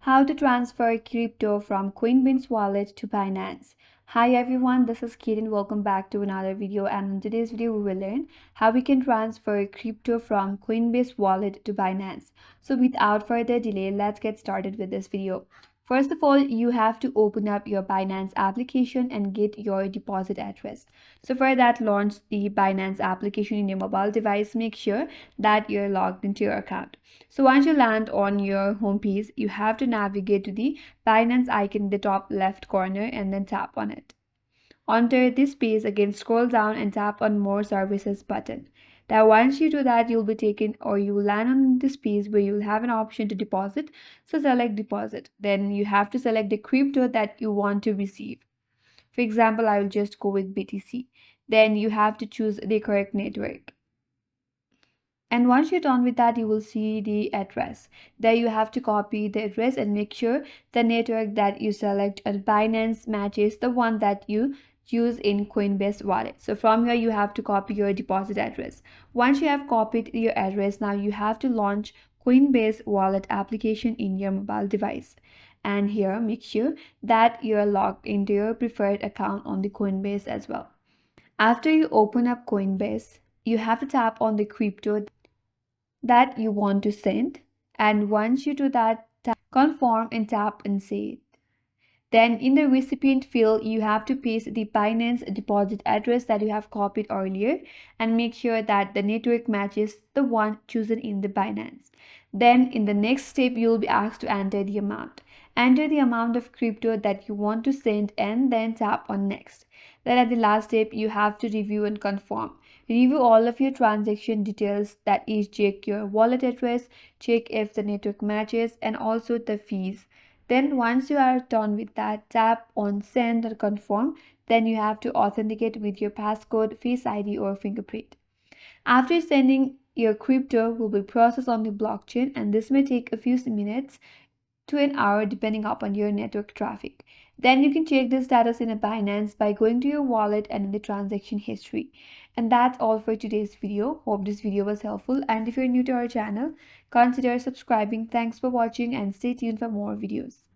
How to transfer crypto from Coinbase Wallet to Binance. Hi everyone, this is Kate and welcome back to another video, and in today's video we will learn how we can transfer crypto from Coinbase Wallet to Binance. So without further delay, let's get started with this video. First of all, you have to open up your Binance application and get your deposit address. So for that, launch the Binance application in your mobile device. Make sure that you're logged into your account. So once you land on your home page, you have to navigate to the Binance icon in the top left corner and then tap on it. Enter this page, again scroll down and tap on more services button. Now once you do that, you'll be taken or you will land on this page where you'll have an option to deposit. So select deposit. Then you have to select the crypto that you want to receive. For example, I will just go with BTC. Then you have to choose the correct network. And once you're done with that, you will see the address. There you have to copy the address and make sure the network that you select at Binance matches the one that you use in Coinbase Wallet. So from here, you have to copy your deposit address. Once you have copied your address, now you have to launch Coinbase Wallet application in your mobile device. And here, make sure that you're logged into your preferred account on the Coinbase as well. After you open up Coinbase, you have to tap on the crypto that you want to send, and once you do that, tap confirm and tap and send. Then in the recipient field, you have to paste the Binance deposit address that you have copied earlier and make sure that the network matches the one chosen in the Binance. Then in the next step, you will be asked to enter the amount. Enter the amount of crypto that you want to send and then tap on next. Then at the last step, you have to review and confirm. Review all of your transaction details, that is, check your wallet address, check if the network matches, and also the fees. Then once you are done with that, tap on send or confirm. Then you have to authenticate with your passcode, face ID or fingerprint. After sending, your crypto will be processed on the blockchain, and this may take a few minutes to an hour depending upon your network traffic. Then you can check the status in a Binance by going to your wallet and in the transaction history. And that's all for today's video. Hope this video was helpful, and if you're new to our channel, consider subscribing. Thanks for watching and stay tuned for more videos.